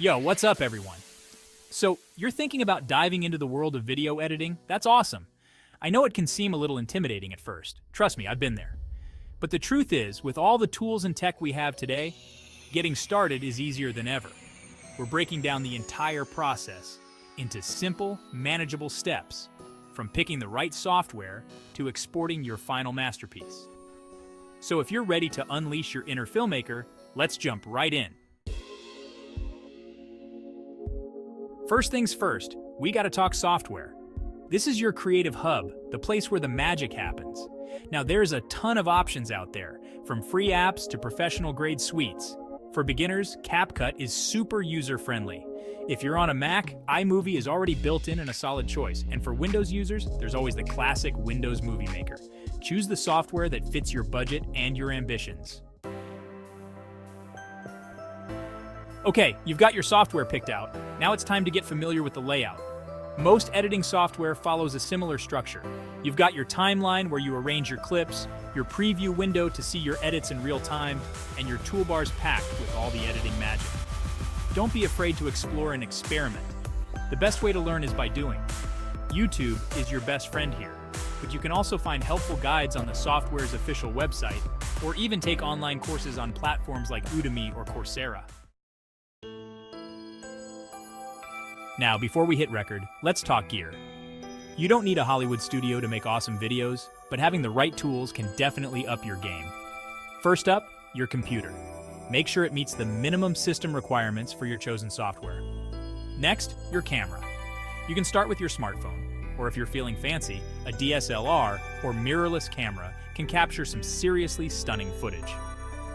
Yo, what's up, everyone? So, you're thinking about diving into the world of video editing? That's awesome. I know it can seem a little intimidating at first. Trust me, I've been there. But the truth is, with all the tools and tech we have today, getting started is easier than ever. We're breaking down the entire process into simple, manageable steps, from picking the right software to exporting your final masterpiece. So if you're ready to unleash your inner filmmaker, let's jump right in. First things first, we gotta talk software. This is your creative hub, the place where the magic happens. Now there's a ton of options out there, from free apps to professional-grade suites. For beginners, CapCut is super user-friendly. If you're on a Mac, iMovie is already built in and a solid choice. And for Windows users, there's always the classic Windows Movie Maker. Choose the software that fits your budget and your ambitions. Okay, you've got your software picked out. Now it's time to get familiar with the layout. Most editing software follows a similar structure. You've got your timeline where you arrange your clips, your preview window to see your edits in real time, and your toolbars packed with all the editing magic. Don't be afraid to explore and experiment. The best way to learn is by doing. YouTube is your best friend here, but you can also find helpful guides on the software's official website, or even take online courses on platforms like Udemy or Coursera. Now, before we hit record, let's talk gear. You don't need a Hollywood studio to make awesome videos, but having the right tools can definitely up your game. First up, your computer. Make sure it meets the minimum system requirements for your chosen software. Next, your camera. You can start with your smartphone, or if you're feeling fancy, a DSLR or mirrorless camera can capture some seriously stunning footage.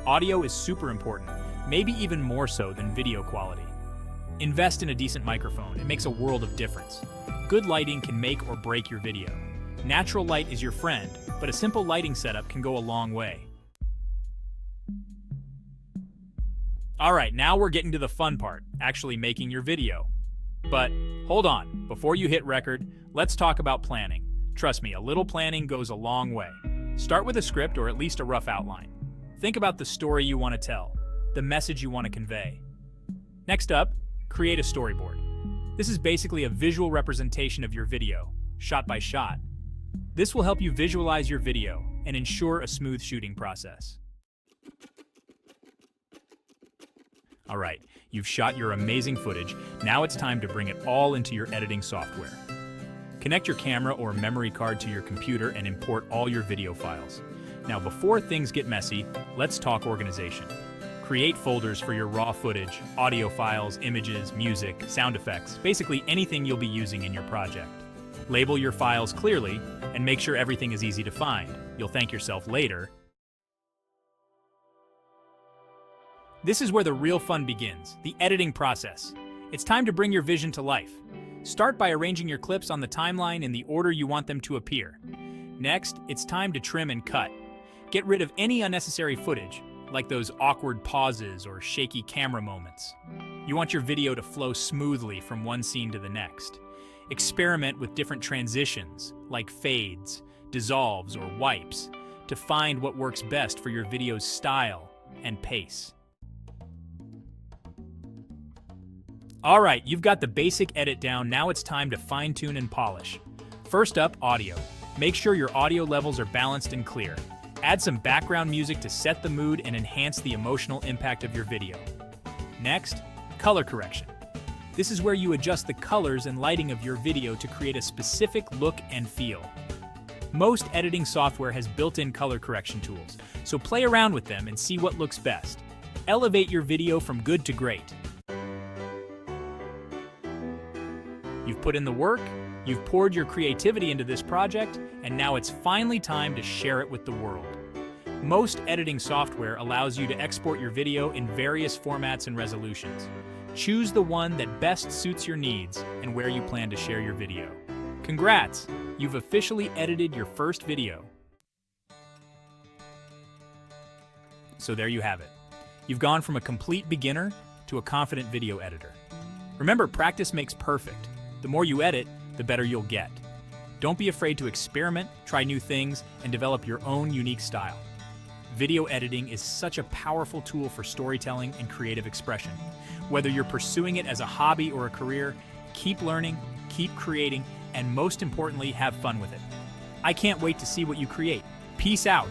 Audio is super important, maybe even more so than video quality. Invest in a decent microphone. It makes a world of difference. Good lighting can make or break your video. Natural light is your friend, but a simple lighting setup can go a long way. Alright, now we're getting to the fun part, actually making your video. But hold on, before you hit record, let's talk about planning. Trust me, a little planning goes a long way. Start with a script or at least a rough outline. Think about the story you want to tell, the message you want to convey. Next up, create a storyboard. This is basically a visual representation of your video, shot by shot. This will help you visualize your video and ensure a smooth shooting process. All right, you've shot your amazing footage. Now it's time to bring it all into your editing software. Connect your camera or memory card to your computer and import all your video files. Now, before things get messy, let's talk organization. Create folders for your raw footage, audio files, images, music, sound effects, basically anything you'll be using in your project. Label your files clearly and make sure everything is easy to find. You'll thank yourself later. This is where the real fun begins, the editing process. It's time to bring your vision to life. Start by arranging your clips on the timeline in the order you want them to appear. Next, it's time to trim and cut. Get rid of any unnecessary footage, like those awkward pauses or shaky camera moments. You want your video to flow smoothly from one scene to the next. Experiment with different transitions, like fades, dissolves, or wipes, to find what works best for your video's style and pace. All right, you've got the basic edit down. Now it's time to fine-tune and polish. First up, audio. Make sure your audio levels are balanced and clear. Add some background music to set the mood and enhance the emotional impact of your video. Next, color correction. This is where you adjust the colors and lighting of your video to create a specific look and feel. Most editing software has built-in color correction tools, so play around with them and see what looks best. Elevate your video from good to great. You've put in the work, you've poured your creativity into this project, and now it's finally time to share it with the world. Most editing software allows you to export your video in various formats and resolutions. Choose the one that best suits your needs and where you plan to share your video. Congrats! You've officially edited your first video. So there you have it. You've gone from a complete beginner to a confident video editor. Remember, practice makes perfect. The more you edit, the better you'll get. Don't be afraid to experiment, try new things, and develop your own unique style. Video editing is such a powerful tool for storytelling and creative expression. Whether you're pursuing it as a hobby or a career, keep learning, keep creating, and most importantly, have fun with it. I can't wait to see what you create. Peace out.